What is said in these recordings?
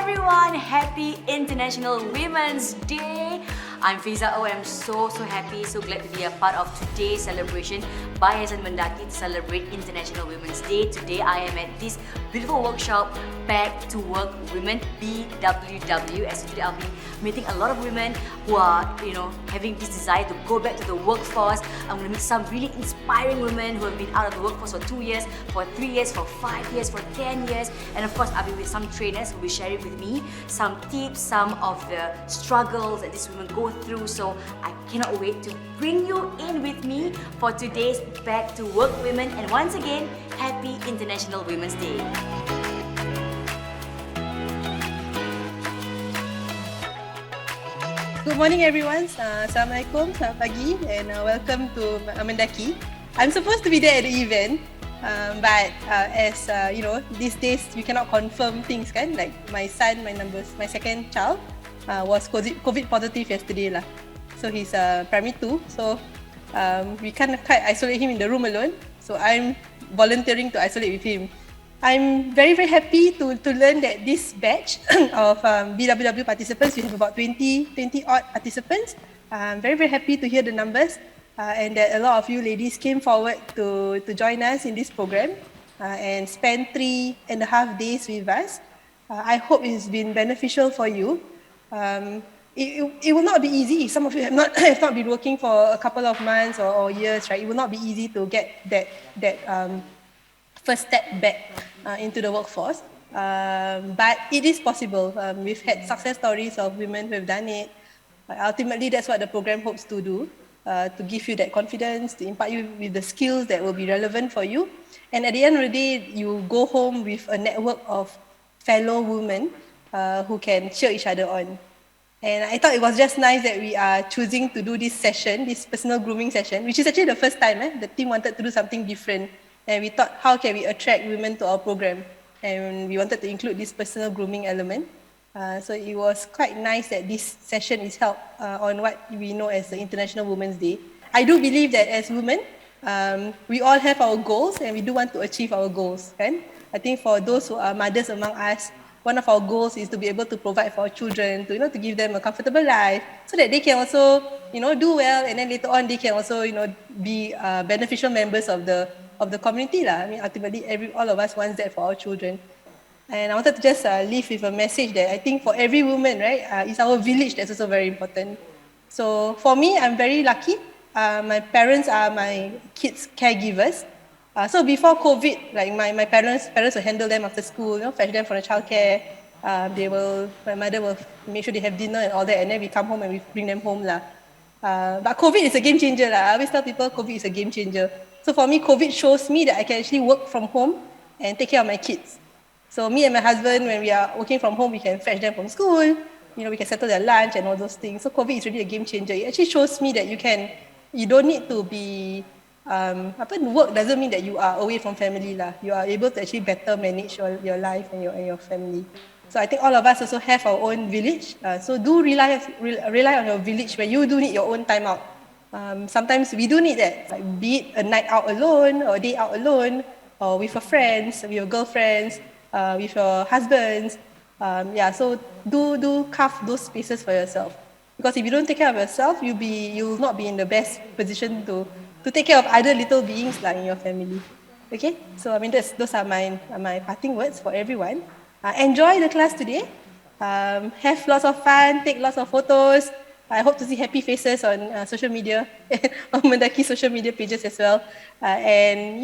everyone, happy International Women's Day. I'm Fiza O and I'm so happy, so glad to be a part of today's celebration by Yayasan Mendaki to celebrate International Women's Day. Today I am at this beautiful workshop, Back to Work Women, BWW. As today I'll be meeting a lot of women who are, having this desire to go back to the workforce. I'm going to meet some really inspiring women who have been out of the workforce for 2 years, for 3 years, for 5 years, for 10 years. And of course, I'll be with some trainers who will be sharing with me some tips, some of the struggles that these women go through. So I cannot wait to bring you in with me for today's Back to Work Women. And once again, happy International Women's Day. Good morning everyone, Assalamualaikum, selamat pagi and welcome to Mendaki. I'm supposed to be there at the event, but as these days you cannot confirm things kan. Like my son, my second child was COVID positive yesterday lah. So he's primary 2, so we can't isolate him in the room alone. So I'm volunteering to isolate with him. I'm very happy to learn that this batch of BWW participants, we have about 20 odd participants. I'm very happy to hear the numbers and that a lot of you ladies came forward to join us in this program and spend 3.5 days with us. I hope it's been beneficial for you. It will not be easy. Some of you have not been working for a couple of months or years, right? It will not be easy to get that first step back into the workforce, but it is possible. We've had success stories of women who have done it. Ultimately, that's what the program hopes to do, to give you that confidence, to impart you with the skills that will be relevant for you. And at the end of the day, you go home with a network of fellow women who can cheer each other on. And I thought it was just nice that we are choosing to do this session, this personal grooming session, which is actually the first time the team wanted to do something different. And we thought, how can we attract women to our program? And we wanted to include this personal grooming element. So it was quite nice that this session is held on what we know as the International Women's Day. I do believe that as women, we all have our goals and we do want to achieve our goals. Kan? I think for those who are mothers among us, one of our goals is to be able to provide for our children, to give them a comfortable life, so that they can also, do well, and then later on they can also, be beneficial members of the community lah. I mean, ultimately, all of us wants that for our children. And I wanted to just leave with a message that I think for every woman, right, it's our village that's also very important. So for me, I'm very lucky. My parents are my kids' caregivers. So before COVID, like my parents will handle them after school, fetch them from the childcare. My mother will make sure they have dinner and all that, and then we come home and we bring them home lah. But COVID is a game changer lah. I always tell people COVID is a game changer. So for me, COVID shows me that I can actually work from home and take care of my kids. So me and my husband, when we are working from home, we can fetch them from school, we can settle their lunch and all those things. So COVID is really a game changer. It actually shows me that you don't need to be, work doesn't mean that you are away from family lah. You are able to actually better manage your life and your family. So I think all of us also have our own village. So do rely on your village where you do need your own time out. Sometimes we do need that, like be it a night out alone or a day out alone, or with your friends, with your girlfriends, with your husbands. So do carve those spaces for yourself. Because if you don't take care of yourself, you'll not be in the best position to take care of other little beings like in your family. Okay, so I mean those are my parting words for everyone. Enjoy the class today. Have lots of fun. Take lots of photos. I hope to see happy faces on social media, on Mendaki social media pages as well. And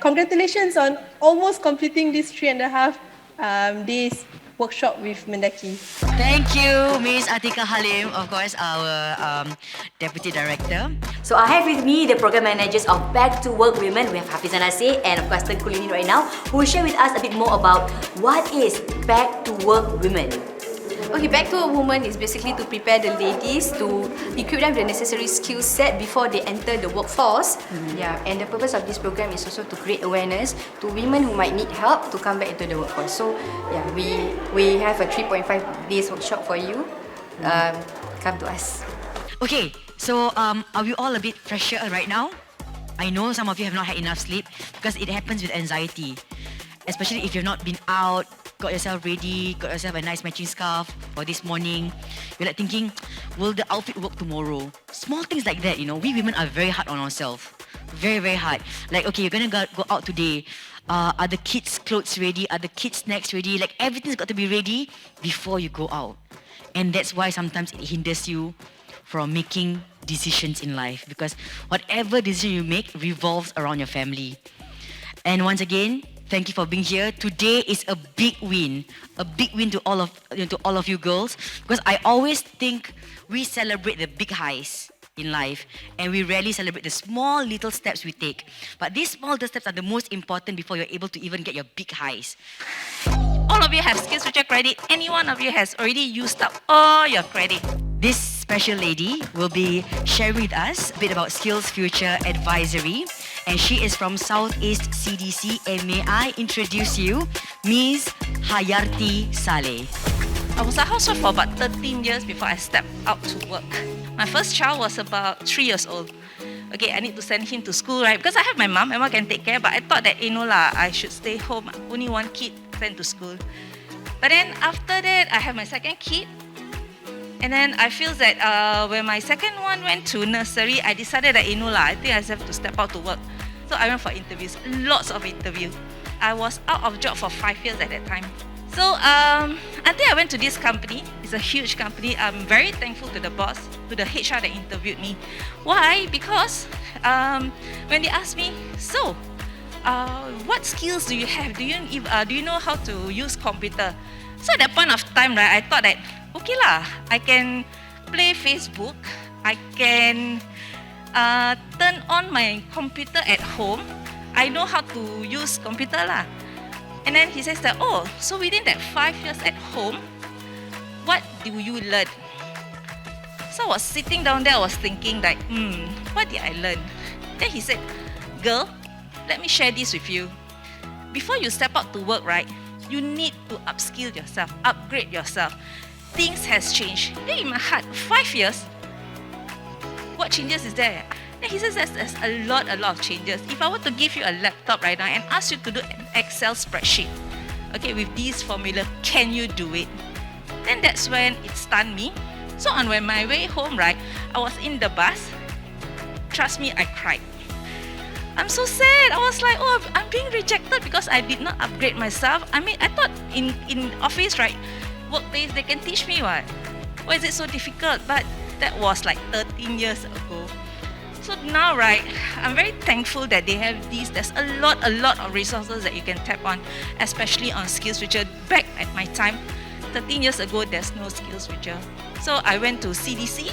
congratulations on almost completing this 3.5 days workshop with Mendaki. Thank you, Miss Atika Halim, of course, our Deputy Director. So I have with me the program managers of Back to Work Women. We have Hafiza Nasir and of course Tengku Lini right now, who will share with us a bit more about what is Back to Work Women. Okay, Back to a Woman is basically to prepare the ladies, to equip them with the necessary skill set before they enter the workforce. Yeah, and the purpose of this program is also to create awareness to women who might need help to come back into the workforce. So, yeah, we have a 3.5 days workshop for you. Come to us. Okay, so are we all a bit fresher right now? I know some of you have not had enough sleep because it happens with anxiety, especially if you've not been out got yourself ready, got yourself a nice matching scarf for this morning. You're like thinking, will the outfit work tomorrow? Small things like that, we women are very hard on ourselves. Very, very hard. Like, okay, you're gonna go out today. Are the kids' clothes ready? Are the kids' snacks ready? Like, everything's got to be ready before you go out. And that's why sometimes it hinders you from making decisions in life, because whatever decision you make revolves around your family. And once again, thank you for being here. Today is a big win to all of you girls, because I always think we celebrate the big highs in life and we rarely celebrate the small little steps we take. But these small little steps are the most important before you're able to even get your big highs. All of you have SkillsFuture credit. Any one of you has already used up all your credit. This special lady will be sharing with us a bit about SkillsFuture Advisory, and she is from Southeast CDC. And may I introduce you, Ms. Hayarti Saleh. I was a housewife for about 13 years before I stepped out to work. My first child was about 3 years old. Okay, I need to send him to school, right? Because I have my mom can take care, but I thought that, I should stay home. Only one kid sent to school. But then after that, I have my second kid. And then I feel that when my second one went to nursery, I decided that, I think I have to step out to work. So I went for interviews, lots of interviews. I was out of job for 5 years at that time. So until I went to this company, it's a huge company. I'm very thankful to the boss, to the HR that interviewed me. Why? Because when they asked me, so what skills do you have? Do you know how to use computer? So at that point of time, right, I thought that, okay lah, I can play Facebook, I can turn on my computer at home. I know how to use computer lah. And then he says that, so within that 5 years at home, what do you learn? So I was sitting down there, I was thinking like, what did I learn? Then he said, girl, let me share this with you. Before you step out to work, right, you need to upskill yourself, upgrade yourself. Things has changed. Then in my heart, 5 years, what changes is there? Then he says there's a lot of changes. If I were to give you a laptop right now and ask you to do an Excel spreadsheet, okay, with these formula, can you do it? Then that's when it stunned me. So on my way home, right, I was in the bus. Trust me, I cried. I'm so sad. I was like, I'm being rejected because I did not upgrade myself. I mean, I thought in office, right, workplace, they can teach me what? Why is it so difficult? But that was like 13 years ago. So now, right, I'm very thankful that they have these. There's a lot of resources that you can tap on, especially on SkillsFuture. Back at my time, 13 years ago, there's no SkillsFuture. So I went to CDC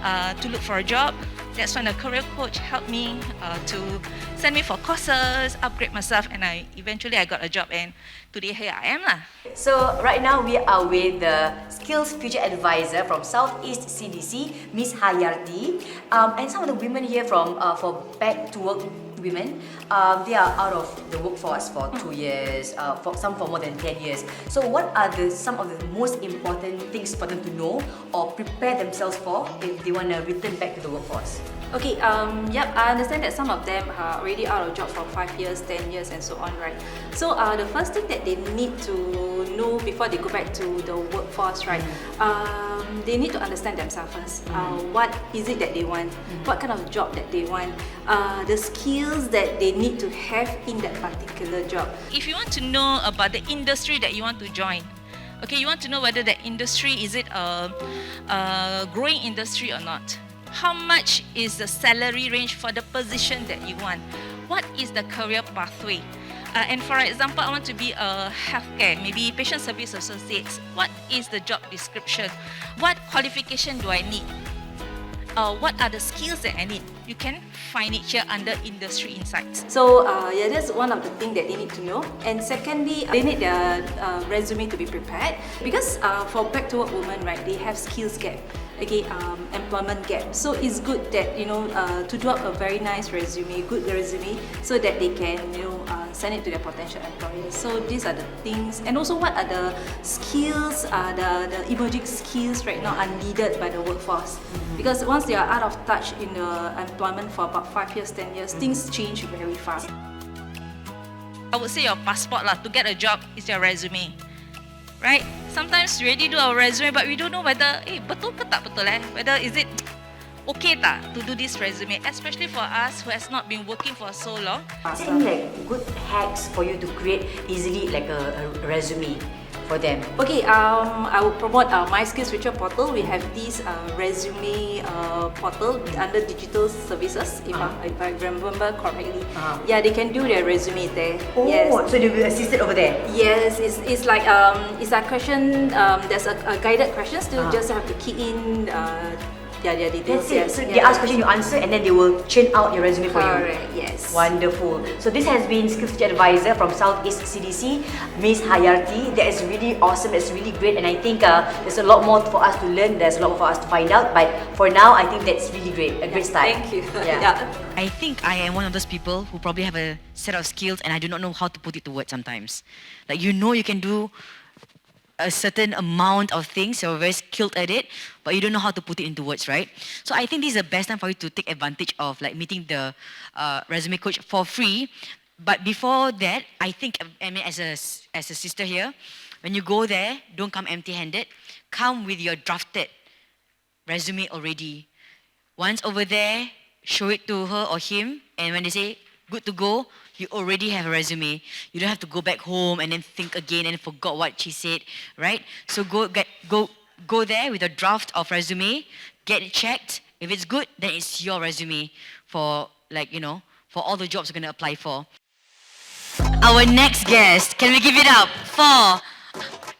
to look for a job. That's when a career coach helped me to send me for courses, upgrade myself, and I eventually got a job, and today here I am lah. So right now we are with the SkillsFuture Advisor from Southeast CDC, Miss Hayarti, and some of the women here from for back to work women. They are out of the workforce for 2 years, for some for more than 10 years. So what are some of the most important things for them to know or prepare themselves for if they want to return back to the workforce? Okay, I understand that some of them are already out of job for 5 years, 10 years and so on, right? So the first thing that they need to know before they go back to the workforce, right, they need to understand themselves first. What is it that they want? What kind of job that they want? The skills that they need to have in that particular job. If you want to know about the industry that you want to join, okay, you want to know whether that industry, is it a growing industry or not? How much is the salary range for the position that you want? What is the career pathway? And for example, I want to be a healthcare, maybe patient service associates. What is the job description? What qualification do I need? What are the skills that I need? You can find it here under Industry Insights. So that's one of the things that they need to know. And secondly, they need their resume to be prepared, because for back to work women, right, they have skills gap. Okay, employment gap. So it's good that to do up a very nice resume, good resume, so that they can send it to their potential employers. So these are the things, and also what are the skills, the emerging skills right now are needed by the workforce. Because once they are out of touch in the employment for about 5 years, 10 years, things change very fast. I would say your passport lah, to get a job is your resume. right? Sometimes we already do our resume, but we don't know whether, betul ke tak betul whether is it okay tak to do this resume, especially for us who has not been working for so long. Is there any like good hacks for you to create easily like a resume for them? Okay, I will promote My Skills Future portal. We have this resume portal under digital services, if I remember correctly. Yeah, they can do their resume there. Oh, Yes. so they'll be assisted over there. Yes, it's like question. There's a guided questions. You just have to key in their details. That's it. Yes. So they ask question, you answer, and then they will churn out your resume for you. Correct. Yes. Wonderful. So this has been Skills Future Advisor from Southeast CDC, Miss Hayati. That is really awesome. That's really great, and I think there's a lot more for us to learn. There's a lot more for us to find out. But for now, I think that's really great. A great start. Thank you. Yeah. I think I am one of those people who probably have a set of skills and I do not know how to put it to words sometimes. Like, you know, you can do a certain amount of things, you're very skilled at it, but you don't know how to put it into words, right? So I think this is the best time for you to take advantage of like meeting the resume coach for free. But before that, I think, I mean, as a sister here, when you go there, don't come empty-handed. Come with your drafted resume already. Once over there, show it to her or him, and when they say good to go, you already have a resume. You don't have to go back home and then think again and forgot what she said, right? So go there with a draft of resume, get it checked. If it's good, then it's your resume for, like, you know, for all the jobs you're going to apply for. Our next guest, can we give it up for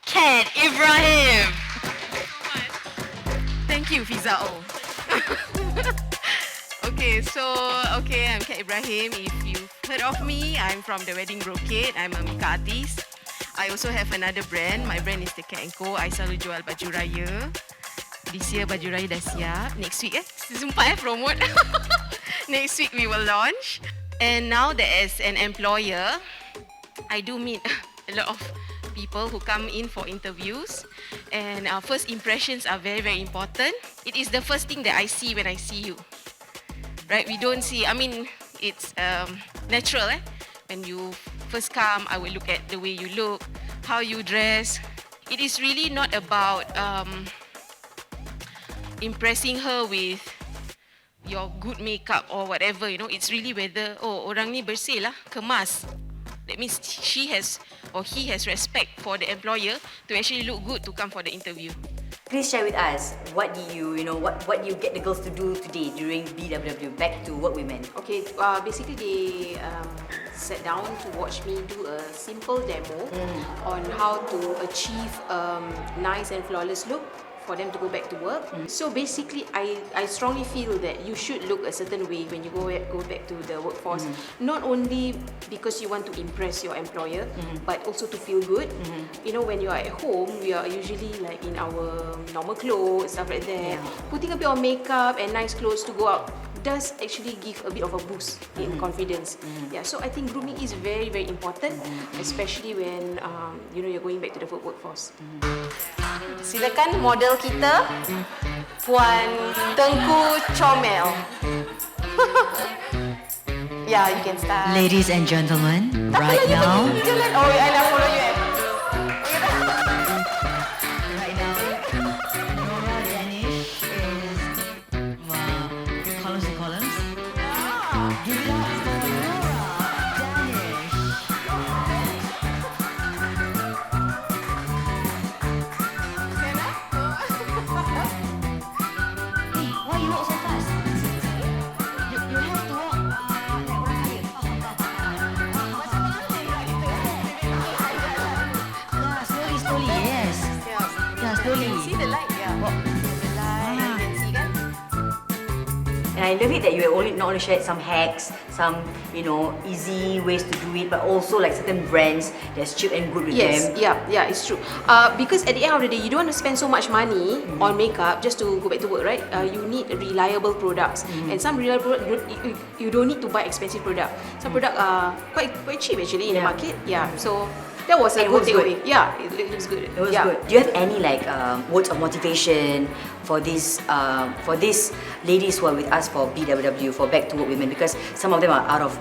Ken Ibrahim? Thank you, Fiza O. Okay, I'm Kat Ibrahim. If you've heard of me, I'm from the Wedding Brocade. I'm a makeup artist. I also have another brand. My brand is the Kat & Co. I selalu jual baju raya. This year baju raya dah siap. Next week sumpah promote. Next week we will launch. And now that as an employer, I do meet a lot of people who come in for interviews, and our first impressions are very, very important. It is the first thing that I see when I see you. Right, we don't see, I mean, it's natural. When you first come, I will look at the way you look, how you dress. It is really not about impressing her with your good makeup or whatever, you know. It's really whether, oh, orang ni bersih lah, kemas. That means she has or he has respect for the employer to actually look good to come for the interview. Please share with us what do you get the girls to do today during BWW, Back to Work Women. Okay, basically they sat down to watch me do a simple demo on how to achieve nice and flawless look for them to go back to work. So basically, I strongly feel that you should look a certain way when you go back to the workforce. Not only because you want to impress your employer, but also to feel good. You know, when you are at home, we are usually like in our normal clothes, stuff like that. Putting a bit of makeup and nice clothes to go out does actually give a bit of a boost in confidence. Yeah, so I think grooming is very, very important, especially when you're going back to the workforce. Silakan model kita, Puan Tengku Comel. Yeah, you can start. Ladies and gentlemen, right now, Oh, I nak follow you. right now, Nora Danish is columns to columns. Give it up for Nora Danish. Hey, why you walk so fast? You have to walk like orang kaya. Yeah, slowly, yes. Yeah, slowly. See the light? Yeah. The light, you can see kan? And I love it that you not only shared some hacks, some easy ways to do it, but also like certain brands that's cheap and good with them. Yeah, it's true. Because at the end of the day, you don't want to spend so much money on makeup just to go back to work, right? You need reliable products, and some reliable you don't need to buy expensive product. Some product are quite cheap actually in the market. Yeah, so that was a It good was good. takeaway. Yeah, it looks good. It was good. Do you have any like words of motivation for these ladies who are with us for BWW, for Back to Work Women? Because some of them are out of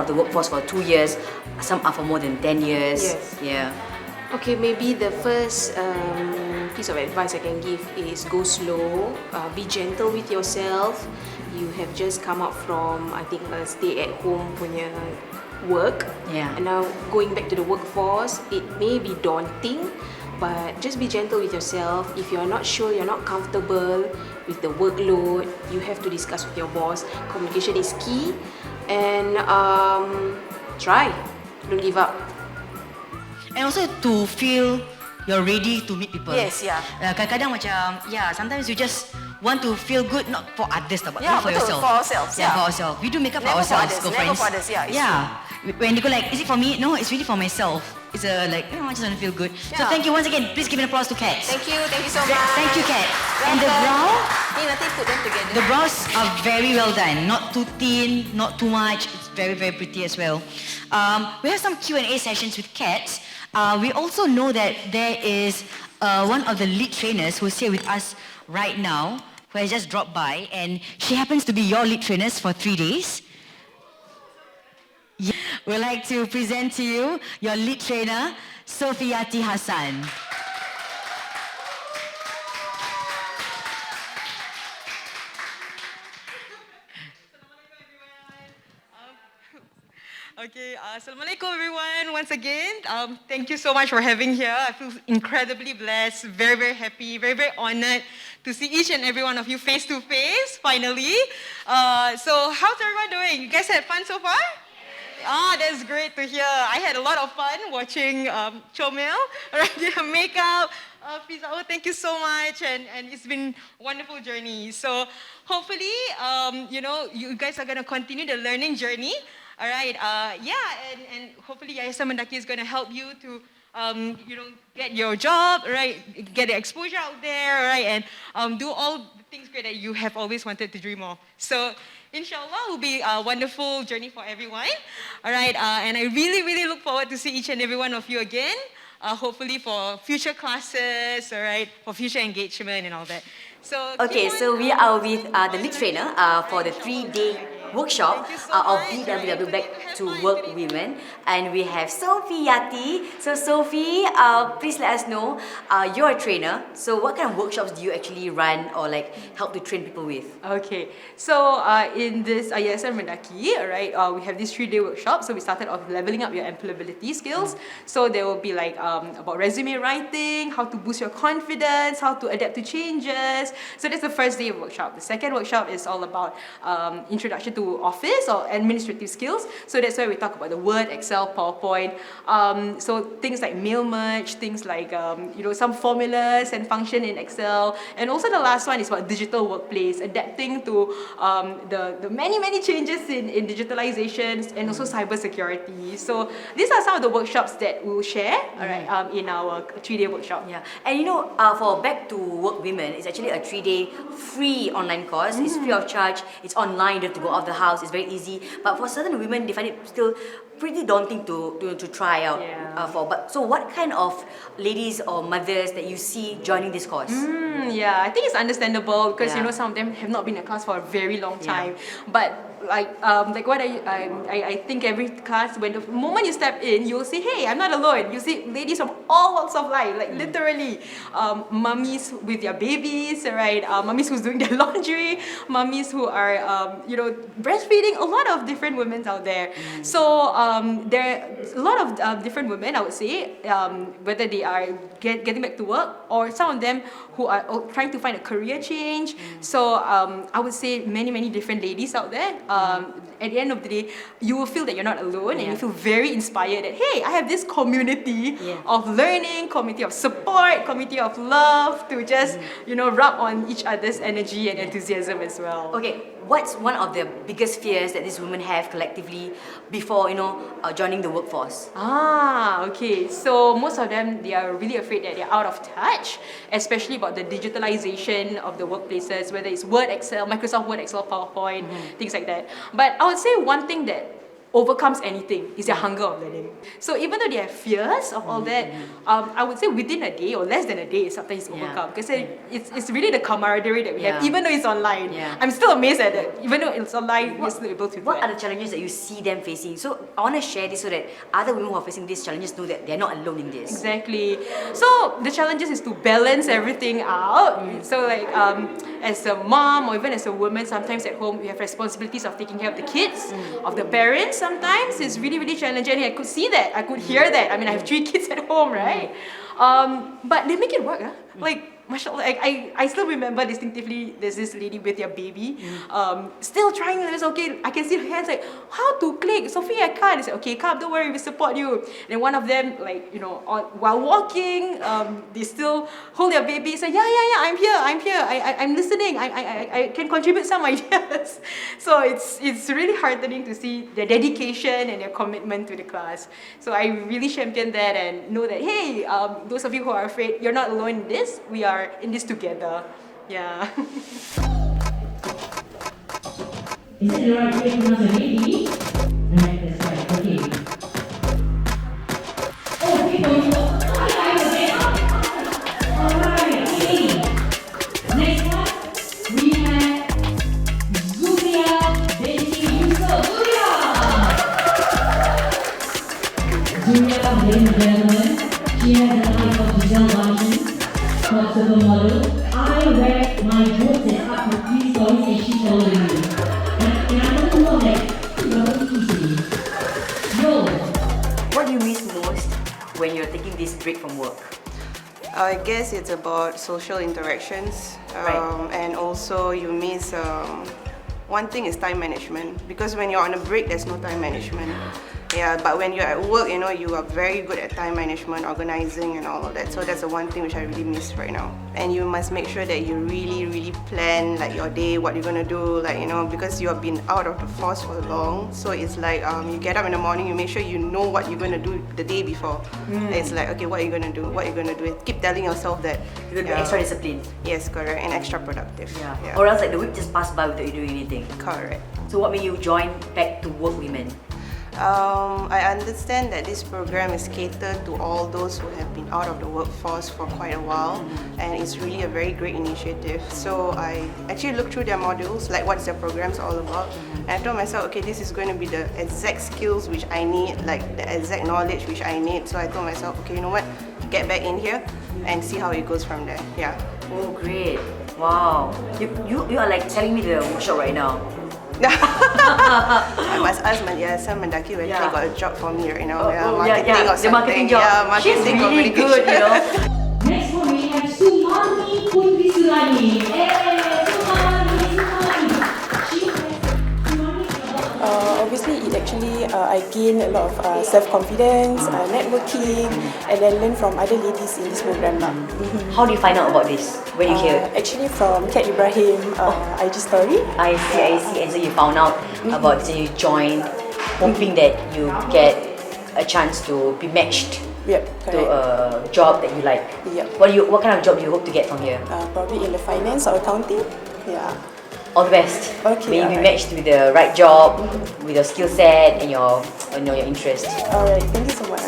the workforce for 2 years, some are for more than 10 years. Yes. Yeah. Okay, maybe the first piece of advice I can give is go slow, be gentle with yourself. You have just come out from, I think, a stay-at-home punya work. Yeah. And now going back to the workforce, it may be daunting, but just be gentle with yourself. If you're not sure, you're not comfortable with the workload, you have to discuss with your boss. Communication is key. And try. Don't give up. And also to feel you're ready to meet people. Yes, yeah. Kadang-kadang macam, sometimes you just want to feel good, not for others, but Yeah, for betul, yourself. for ourselves, yeah. For ourselves. We do makeup Never for for ourselves, others, girlfriends. never for others, yeah, it's When they go like, is it for me? No, it's really for myself. It's I just want to feel good. So Yeah. thank you once again. Please give an applause to Kat. Thank you so much. Thank you, Kat. And the brow? Ni nanti put them together. The brows are very well done. Not too thin, not too much. It's very, very pretty as well. We have some Q&A sessions with Kat. We also know that there is one of the lead trainers who's here with us right now, who has just dropped by, and she happens to be your lead trainers for 3 days. We'd like to present to you your lead trainer, Sofiati Hassan. Okay, Assalamualaikum everyone once again. Thank you so much for having here. I feel incredibly blessed, very, very happy, very, very honored to see each and every one of you face to face, finally. So how's everyone doing? You guys had fun so far? That's great to hear. I had a lot of fun watching Chomel, makeup. Fiza, thank you so much, and it's been a wonderful journey. So hopefully, you guys are going to continue the learning journey. All right, and hopefully Yayasan Mendaki is going to help you to, get your job, right? Get the exposure out there, right? And do all the things great that you have always wanted to dream of. So, inshallah, will be a wonderful journey for everyone. All right, and I really, really look forward to see each and every one of you again. Hopefully for future classes, all right, for future engagement and all that. So, Okay, so we are with the lead trainer for the 3-day workshop of BWW Back to Work Women, and we have Sofiati. So Sophie, please let us know, you're a trainer, so what kind of workshops do you actually run or like help to train people with? Okay, so in this Yayasan Mendaki, right, we have this 3-day workshop. So we started off leveling up your employability skills. So there will be like about resume writing, how to boost your confidence, how to adapt to changes. So that's the first day of workshop. The second workshop is all about introduction to office or administrative skills. So that's where we talk about the Word, Excel, PowerPoint. So things like mail merge, things like some formulas and function in Excel. And also the last one is about digital workplace, adapting to the many changes in digitalization and also cybersecurity. So these are some of the workshops that we will share, all right, in our 3-day workshop. Yeah, and for Back to Work Women, it's actually a 3-day free online course. It's free of charge. It's online. You don't have to go out of the house. It's very easy. But for certain women, they find it still pretty daunting to try out for. But so, what kind of ladies or mothers that you see joining this course? Yeah, I think it's understandable because Yeah. some of them have not been in class for a very long Yeah. time. But like what I think every class, when the moment you step in, you'll see, hey, I'm not alone. You see ladies from all walks of life, like literally, mummies with their babies, right? Mummies who's doing their laundry, mummies who are breastfeeding. A lot of different women out there. So there are a lot of different women, I would say, whether they are getting back to work or some of them who are trying to find a career change. So I would say many different ladies out there. At the end of the day, you will feel that you're not alone, and you feel very inspired that, hey, I have this community of learning, community of support, community of love to just rub on each other's energy and enthusiasm as well. Okay, what's one of the biggest fears that these women have collectively before joining the workforce? Okay. So most of them, they are really afraid that they're out of touch, especially about the digitalization of the workplaces, whether it's Word, Excel, Microsoft Word, Excel, PowerPoint, things like that. But I would say one thing that overcomes anything is their hunger of learning. So even though they have fears of all that, I would say within a day or less than a day, sometimes it's overcome. Because it's really the camaraderie that we have, even though it's online. I'm still amazed at that. Even though it's online, we're still able to do What are that. the challenges that you see them facing? So I want to share this so that other women who are facing these challenges know that they're not alone in this. Exactly. So the challenges is to balance everything out. So like as a mom or even as a woman, sometimes at home we have responsibilities of taking care of the kids, of the parents. Sometimes it's really, really challenging. I could see that. I could hear that. I mean, I have 3 kids at home, right? But they make it work. Like, mashallah, I still remember distinctively. There's this lady with their baby, still trying. It's okay. I can see her hands like, how to click, Sophie, I can't. I said, okay, come, don't worry, we support you. And one of them, like, you know, while walking, they still hold their baby. Say, yeah, I'm here. I'm listening. I can contribute some ideas. So it's really heartening to see their dedication and their commitment to the class. So I really champion that and know that, hey, those of you who are afraid, you're not alone in this. We are in this together. Yeah. Is it the right way to pronounce your name, Lebih? Right, that's right. Okay. Oh, people, okay. Alright, okay. Next one, we have Zulia binti Yusuf. Zulia, ladies and gentlemen, she has an eye for Giselle Bunchen. Possible model. I read my books and up to 3 stories and she followed me. And I don't know that it wasn't easy. Yo. What do you miss most when you're taking this break from work? I guess it's about social interactions, and also you miss. One thing is time management, because when you're on a break, there's no time management. Yeah, but when you're at work, you know, you are very good at time management, organizing and all of that. So that's the one thing which I really miss right now. And you must make sure that you really plan like your day, what you're gonna do, like, you know, because you have been out of the force for long. So it's like you get up in the morning, you make sure you know what you're gonna do the day before. It's like, okay, what are you gonna do? What are you gonna do? Keep telling yourself that You're gonna be extra disciplined. Yes, correct, and extra productive. Yeah. Or else like the week just passed by without you doing anything. Correct. So what made you join Back to Work Women? I understand that this program is catered to all those who have been out of the workforce for quite a while, and it's really a very great initiative. So I actually looked through their modules, like what's their programs all about, and I told myself, okay, this is going to be the exact skills which I need, like the exact knowledge which I need. So I told myself, okay, you know what, get back in here and see how it goes from there. Yeah. Oh, great. Wow. You are like telling me the workshop right now. I must ask Yayasan Mendaki whether they got a job for me right now. Marketing or something. The marketing job. Yeah, marketing. She's really good, you know. Next one we have Sumani Putri Surani. Obviously, it actually I gained a lot of self-confidence, networking, and then learn from other ladies in this program. How do you find out about this? When you hear? Actually, from Kat Ibrahim IG story. I see. And so you found out about this and you joined, hoping that you get a chance to be matched to a job that you like. Yep. What kind of job do you hope to get from here? Probably in the finance or accounting. Yeah. All the best. Okay. May you be matched with the right job, with your skill set and your interest. Alright, thank you so much.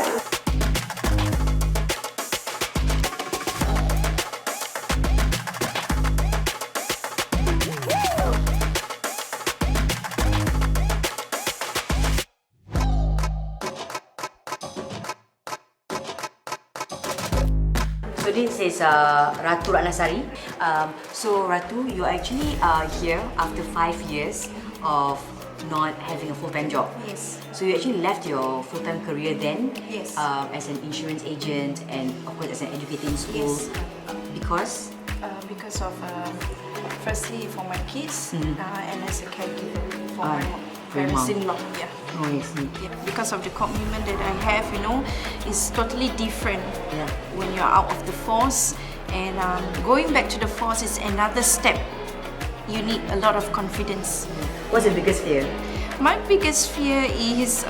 So this is Ratu Ratnasari. So Ratu, you actually are here after 5 years of not having a full-time job. Yes. So you actually left your full-time career then Yes. as an insurance agent and of course as an educator in school. Yes. Because? Because of firstly for my kids and as a caregiver for my parents-in-law. Yeah. Oh, I see. Yeah, because of the commitment that I have, you know, it's totally different Yeah. when you're out of the force, and going back to the force is another step. You need a lot of confidence. What's your biggest fear? My biggest fear is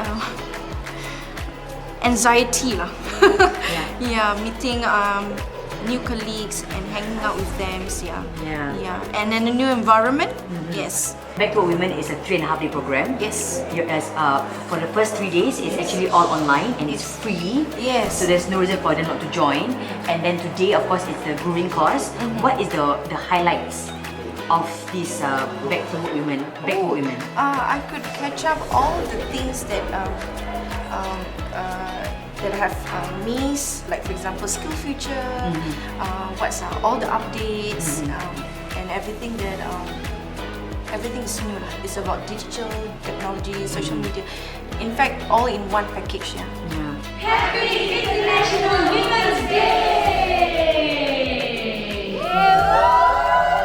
anxiety lah. Yeah, meeting new colleagues and hanging out with them. Yeah. And then a new environment. Yes. Back to Women is a 3.5 day program. Yes. For the first 3 days, it's actually all online and it's free. Yes. So there's no reason for them not to join. And then today, of course, it's the grooming course. What is the highlights of this Back to Women? I could catch up all the things that that have missed, like for example, skill future. What's all the updates and everything that. Everything is new. It's about digital technology, social media. In fact, all in one package. Happy International Women's Day!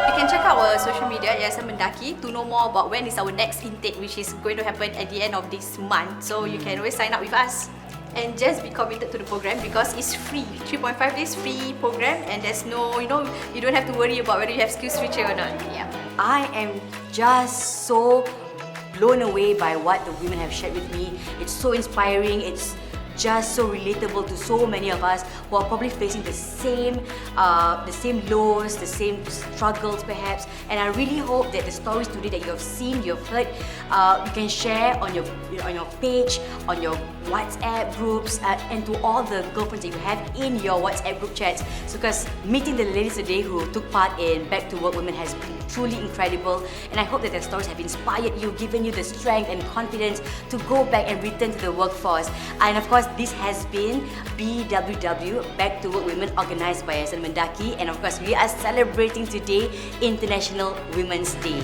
You can check out our social media, Yayasan Mendaki, to know more about when is our next intake, which is going to happen at the end of this month. So you can always sign up with us. And just be committed to the program because it's free. 3.5 days free program, and there's no, you don't have to worry about whether you have skills future or not. Yeah. I am just so blown away by what the women have shared with me. It's so inspiring. It's just so relatable to so many of us who are probably facing the same lows, the same struggles perhaps. And I really hope that the stories today that you have seen, you have heard, you can share on your page, on your WhatsApp groups, and to all the girlfriends that you have in your WhatsApp group chats. So because meeting the ladies today who took part in Back to Work Women has been truly incredible, and I hope that their stories have inspired you, given you the strength and confidence to go back and return to the workforce. And of course, this has been BWW, Back to Work Women, organised by Yayasan Mendaki, and of course we are celebrating today International Women's Day.